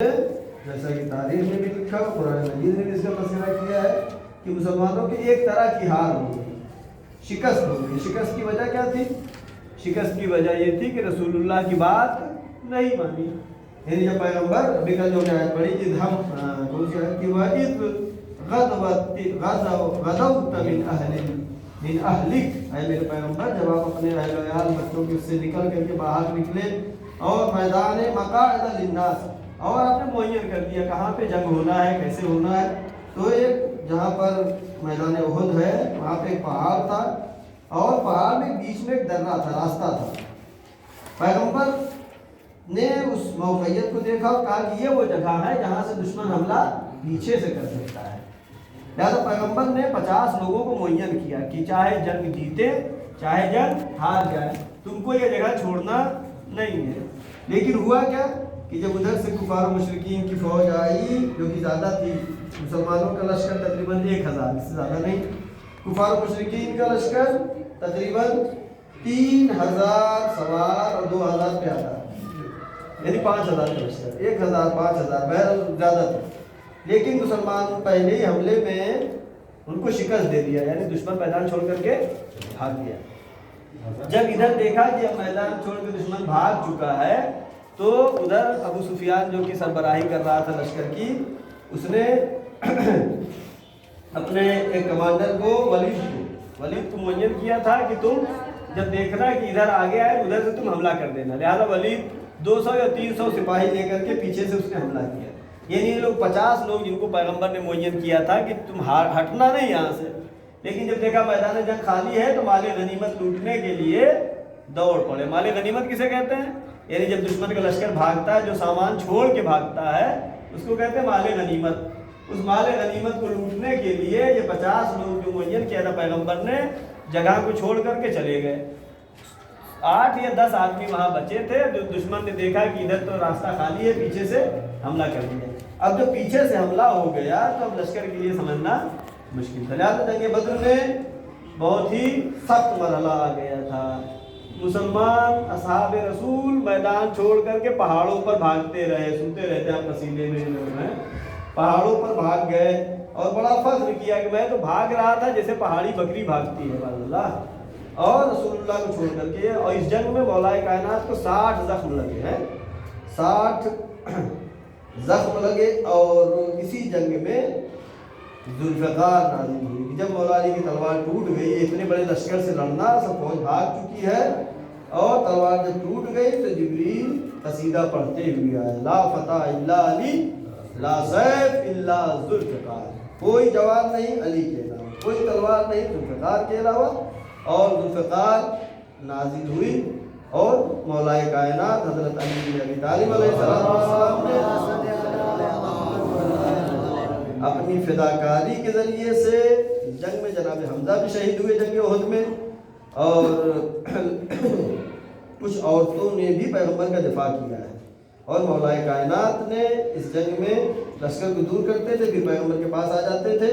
جیسا کہ تاریخ میں بھی لکھا، قرآن مجید نے بھی اس کا تذکرہ کیا ہے کہ مسلمانوں کی ایک طرح کی ہار ہو گئی، شکست ہو گئی۔ شکست کی وجہ کیا تھی؟ شکست کی وجہ یہ تھی کہ رسول اللہ کی بات نہیں مانی۔ یعنی جب پیغمبر ابھی کل جو آیت پڑھی کہ ہم کہ وَإِذْ غَدَوْتَ مِنْ أَهْلِكَ، اے میرے پیغمبر جب آپ اپنے اہل و عیال بچوں کے سے نکل کر کے باہر نکلے اور میدان مقاعد للناس، اور آپ نے معین کر دیا کہاں پہ جنگ ہونا ہے، کیسے ہونا ہے۔ تو ایک جہاں پر میدان احد ہے وہاں پہ ایک پہاڑ تھا، اور پہاڑ میں بیچ میں ایک درہ تھا، راستہ تھا۔ پیغمبر نے اس موقعیت کو دیکھا اور کہا کہ یہ وہ جگہ ہے جہاں سے دشمن حملہ پیچھے سے کر سکتا ہے۔ لہٰذا پیغمبر نے 50 لوگوں کو معین کیا کہ چاہے جنگ جیتے چاہے جنگ ہار جائے، تم کو یہ جگہ چھوڑنا نہیں ہے۔ لیکن ہوا کیا کہ جب ادھر سے کفار و مشرکین کی فوج آئی جو کہ زیادہ تھی، مسلمانوں کا لشکر تقریباً 1000 اس سے زیادہ نہیں، کفار و مشرکین کا لشکر تقریباً 3000 سوار اور 2000 پیادہ، یعنی 5000 کا لشکر، 1000 5000 بہرحال زیادہ تھا۔ لیکن مسلمان پہلے ہی حملے میں ان کو شکست دے دیا، یعنی دشمن میدان چھوڑ کر کے بھاگ گیا۔ جب ادھر دیکھا کہ اب میدان چھوڑ کے دشمن بھاگ چکا ہے تو ادھر ابو سفیان جو کہ سربراہی کر رہا تھا لشکر کی، اس نے اپنے ایک کمانڈر کو ولید کو معین کیا تھا کہ تم جب دیکھنا کہ ادھر آگے آئے ادھر سے تم حملہ کر دینا۔ لہذا ولید 200 یا 300 سپاہی لے کر کے پیچھے سے اس نے حملہ کیا۔ یعنی یہ لوگ 50 لوگ جن کو پیغمبر نے معین کیا تھا کہ تم ہٹنا نہیں یہاں سے، لیکن جب دیکھا میدان جنگ خالی ہے تو مال غنیمت لوٹنے کے لیے دوڑ پڑے۔ مال غنیمت کسے کہتے ہیں؟ یعنی جب دشمن کا لشکر بھاگتا ہے، جو سامان چھوڑ کے بھاگتا ہے، اس کو کہتے ہیں مال غنیمت۔ اس مال غنیمت کو لوٹنے کے لیے یہ 50 لوگ جو معین کیا تھا پیغمبر نے، جگہ کو چھوڑ کر کے چلے گئے۔ 8 یا 10 آدمی وہاں بچے تھے، جو دشمن نے دیکھا کہ ادھر تو راستہ خالی ہے، پیچھے سے حملہ کر دیا۔ اب جب پیچھے سے حملہ ہو گیا تو اب لشکر کے لیے سمجھنا مشکل تھا۔ لہٰذا جنگ بدر میں بہت ہی سخت مرحلہ آ گیا تھا۔ مسلمان اصحاب رسول میدان چھوڑ کر کے پہاڑوں پر بھاگتے رہے، سنتے رہتے آپ قصیدے میں لوگ ہیں، پہاڑوں پر بھاگ گئے اور بڑا فخر کیا کہ میں تو بھاگ رہا تھا جیسے پہاڑی بکری بھاگتی ہے اللہ، اور رسول اللہ کو چھوڑ کر کے۔ اور اس جنگ میں مولا کائنات کو 60 زخم لگے ہیں، 60 زخم لگے۔ اور اسی جنگ میں ذوالفقار نازل ہوئی۔ جب مولا علی کی تلوار ٹوٹ گئی، اتنے بڑے لشکر سے لڑنا، سب فوج بھاگ چکی ہے، اور تلوار جب ٹوٹ گئی تو جبریل قصیدہ پڑھتے ہوئے آئے، لا فتح الا علی لا سیف الا ذوالفقار، کوئی جواب نہیں علی کے علاوہ، کوئی تلوار نہیں ذوالفقار کے علاوہ۔ اور ذوالفقار نازل ہوئی اور مولا کائنات حضرت علی بن ابی طالب علیہ السلام نے اپنی فداکاری کے ذریعے سے جنگ میں، جناب حمزہ بھی شہید ہوئے جنگ احد میں، اور کچھ عورتوں نے بھی پیغمبر کا دفاع کیا ہے۔ اور مولا کائنات نے اس جنگ میں لشکر کو دور کرتے تھے، پھر پیغمبر کے پاس آ جاتے تھے،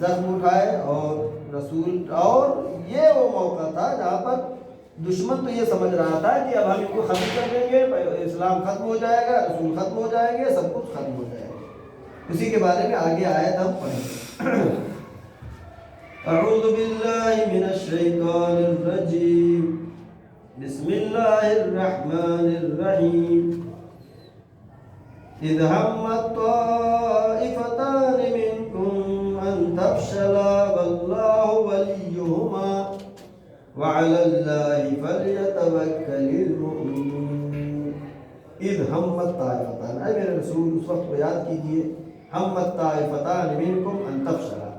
زخم اٹھائے اور رسول۔ اور یہ وہ موقع تھا جہاں پر دشمن تو یہ سمجھ رہا تھا کہ اب ہم ان کو ختم کر دیں گے، اسلام ختم ہو جائے گا، رسول ختم ہو جائیں گے، سب کچھ ختم ہو جائے گا۔ اسی کے بارے میں آگے آیت ہم پڑھیں۔ اعوذ باللہ من الشیطان الرجیم، بسم اللہ الرحمن الرحیم۔ اذ ہمت طائفتان منکم ان تفشلا واللہ ولیہما وعلی اللہ فلیتوکل المؤمنون۔ اذ ہمت طائفتان، اے میرے رسول اس وقت کو یاد کیجئے، ہمت طائفتان منکم ان تفشلا،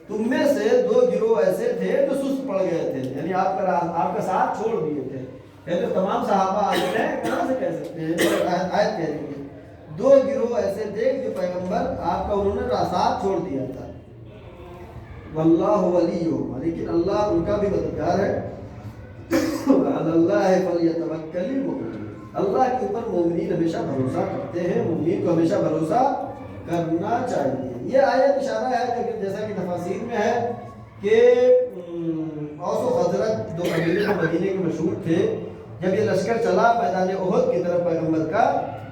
تم میں سے 2 گروہ ایسے تھے جو سست پڑ گئے تھے، یعنی آپ کا ساتھ چھوڑ دیے تھے۔ تو تمام صحابہ آتے ہیں، کہاں سے کہہ سکتے ہیں، آیت کہہ رہی ہے 2 گروہ ایسے تھے جو پیغمبر آپ کا انہوں نے ساتھ چھوڑ دیا تھا۔ واللہ ولیہما، لیکن اللہ ان کا بھی مددگار ہے۔ وعلی اللہ فلیتوکل المؤمنون، اللہ کے اوپر مومنین ہمیشہ بھروسہ کرتے ہیں، مومنین کو ہمیشہ بھروسہ کرنا چاہیے۔ یہ آیت اشارہ ہے لیکن جیسا کہ تفاسیر میں ہے کہ اوس و خزرج 2 قبیلے مدینے کے مشہور تھے، جب یہ لشکر چلا میدان احد کی طرف پیغمبر کا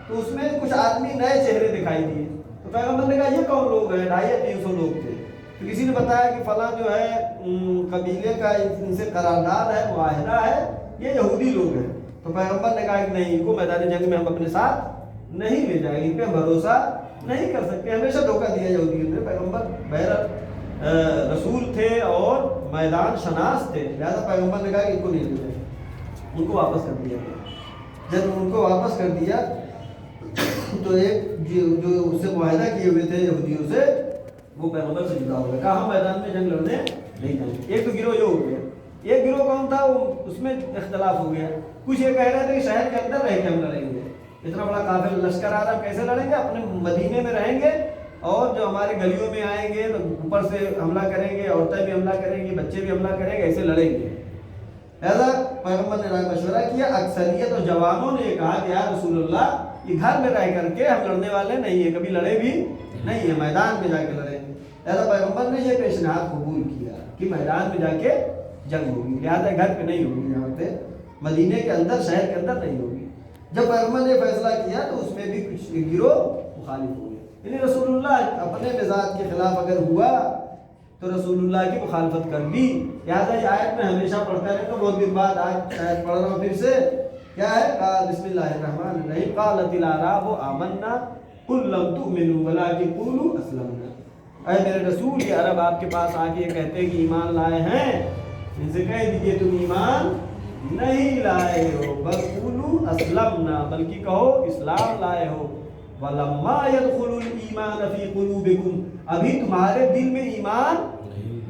تو اس میں کچھ آدمی نئے چہرے دکھائی دیے. تو پیغمبر نے کہا یہ کون لوگ ہیں؟ 250-300 لوگ تھے. تو کسی نے بتایا کہ فلاں جو ہے قبیلے کا ان سے قرارداد ہے، معاہدہ ہے، یہ یہودی لوگ ہیں. تو پیغمبر نے کہا کہ نہیں، ان کو میدان جنگ میں ہم اپنے ساتھ نہیں لے جائیں گے، ان پہ بھروسہ نہیں کر سکتے. ہمیشہ دھوکہ دیا یہودیوں نے. پیغمبر بہرحال رسول تھے اور میدان شناس تھے، لہٰذا پیغمبر نے کہا کہ ان کو نہیں لے جائیں. ان کو واپس کر دیا. جب ان کو واپس کر دیا تو ایک جو اس سے معاہدہ کیے ہوئے تھے یہودیوں سے، وہ پیغمبر سے جدا ہو گیا. کہا ہم میدان میں جنگ لڑنے نہیں جائیں گے. ایک تو گروہ یہ ہو گیا. ایک گروہ کون تھا؟ وہ اس میں اختلاف ہو گیا. کچھ یہ کہہ رہے تھے کہ شہر کے اندر رہ کے ہم لڑیں گے، اتنا بڑا قافلہ لشکر آ رہا، کیسے لڑیں گے؟ اپنے مدینے میں رہیں گے اور جو ہمارے گلیوں میں آئیں گے تو اوپر سے حملہ کریں گے، عورتیں بھی حملہ کریں گی، بچے بھی حملہ کریں گے، ایسے لڑیں گے. لہٰذا پیغمبر نے رائے مشورہ کیا. اکثریت اور جوانوں نے کہا کہ یا رسول اللہ، یہ گھر میں رہ کر کے ہم لڑنے والے نہیں ہیں، کبھی لڑے بھی نہیں ہیں، میدان میں جا کے لڑیں. لہٰذا پیغمبر نے یہ پیشنہاد قبول کیا کہ میدان میں جا کے جنگ ہوگی، لہٰذا گھر پہ نہیں ہوگی، یہاں پہ مدینے کے اندر، شہر کے اندر نہیں ہوگی. جب پیغمبر نے فیصلہ کیا تو اس میں بھی کچھ گروہ مخالف ہوئے. یعنی رسول اللہ اپنے مزاج کے خلاف اگر ہوا تو رسول اللہ کی مخالفت کر لی. لہٰذا یہ آیت میں ہمیشہ پڑھتا رہتا ہوں، بہت دن بعد آج آیت پڑھ رہا ہوں پھر سے. کیا ہے؟ بسم اللہ الرحمن الرحیم. قالت الاعراب آمنا قل لم تؤمنوا ولکن قولوا اسلمنا. اے میرے رسول، یہ عرب آپ کے پاس آ کے کہتے ہیں کہ ایمان لائے ہیں، ان سے کہہ دیجئے تم ایمان نہیں لائے ہو، بل قولوا اسلمنا، بلکہ کہو اسلام لائے ہو. ولما يدخل الايمان في قلوبكم، ابھی تمہارے دل میں ایمان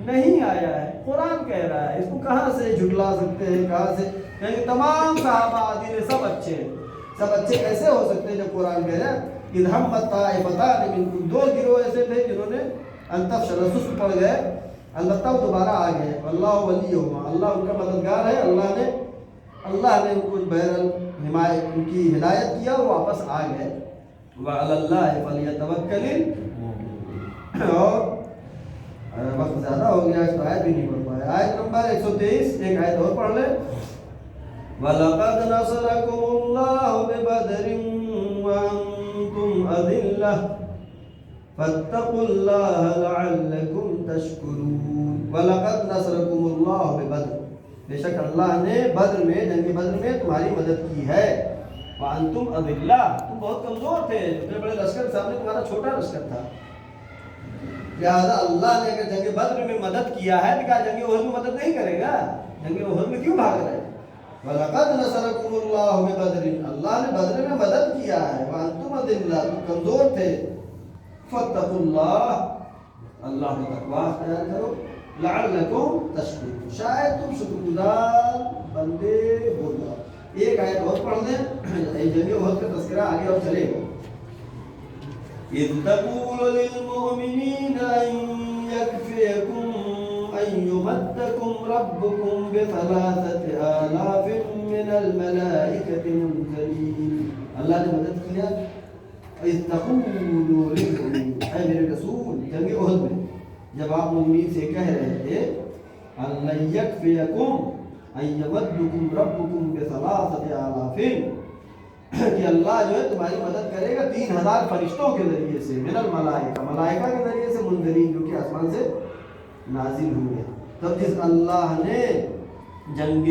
نہیں آیا ہے. قرآن کہہ رہا ہے، اس کو کہاں سے جھٹلا سکتے ہیں؟ کہاں سے؟ یعنی تمام صحابہ عادل سب اچھے ہیں. سب اچھے ایسے ہو سکتے ہیں جب قرآن کہہ رہا ہے اذ همت طائفتان منکم. دو گروہ ایسے تھے جنہوں نے انتفشل سست پڑ گئے، البتہ وہ دوبارہ آ گئے. واللہ ولیہما، اللہ ان کا مددگار ہے. اللہ نے ان کو بہرحال حمایت، ان کی ہدایت کیا اور واپس آ گئے. وعلی اللہ فلیتوکل المؤمنون. اور وقت زیادہ ہو گیا، اس آیت بھی نہیں پڑھ پایا. آیت نمبر 123، ایک آیت اور پڑھ لیں. وَلَقَدْ نَصَرَكُمُ اللَّهُ بِبَدْرٍ وَأَنْتُمْ أَذِلَّةٌ فَاتَّقُوا اللَّهَ لَعَلَّكُمْ تَشْكُرُونَ. وَلَقَدْ نَصَرَكُمُ اللَّهُ بِبَدْرٍ، بے شک اللہ نے بدر میں، جنگ بدر میں تمہاری مدد کی ہے. وَأَنْتُمْ أَذِلَّةٌ، تم بہت کمزور تھے، اتنے بڑے لشکر سامنے تمہارا چھوٹا لشکر تھا. لہٰذا اللہ نے اگر جنگ بدر میں مدد کیا ہے تو کیا جنگ احد میں مدد نہیں کرے گا؟ جنگ احد میں کیوں بھاگ رہے ہیں؟ وَلَقَدْ نَصَرَكُمُ اللَّهُ بِبَدْرٍ، اللہ نے بدر میں مدد کیا ہے. وَأَنْتُمْ أَذِلَّةٌ، تم کمزور تھے. فَاتَّقُوا اللَّهَ، اللہ کا تقویٰ اختیار کرو. لَعَلَّكُمْ تَشْكُرُونَ، شاید تم شکر گزار بندے ہو جاؤ. ایک آیت اور پڑھ دیں، جنگ احد کا تذکرہ آگے اور چلے گا. إِذْ تَقُولُ لِلْمُؤْمِنِينَ أَنْ يَكْفِيَكُمْ أَنْ يُمَدَّكُمْ رَبُّكُمْ ب3,000 مِنَ الْمَلَائِكَةِ مُنْزَلِينَ. اللہ نے مدد کیا. إِذْ تَقُولُ لِلْمُؤْمِنِينَ، اے میرے رسول، جنگ احد میں جب آپ مومنین سے کہہ رہے تھے أَنْ يَكْفِيَكُمْ أَنْ يُمَدَّكُمْ رَبُّكُمْ ب3,000 کہ اللہ جو ہے تمہاری مدد کرے گا 3,000 فرشتوں کے ذریعے سے، من الملائکہ، ملائکہ کے ذریعے سے، منزلین، جو کہ آسمان سے نازل ہوئے. تب جس اللہ نے جنگ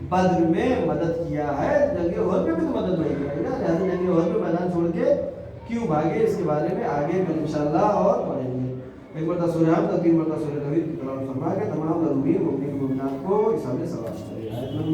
بدر میں مدد کیا ہے، جنگ احد میں بھی تو مدد نہیں کرے گا. لہٰذا جنگ احد میں میدان چھوڑ کے کیوں بھاگے؟ اس کے بارے میں آگے کل انشاءاللہ اور پڑھیں گے. ایک مرتبہ سورہ حمد اور 3 مرتبہ سورہ توحید کی تلاوت فرما کے تمام ضروری مومنین مومنات کو اس میں ثواب ملے.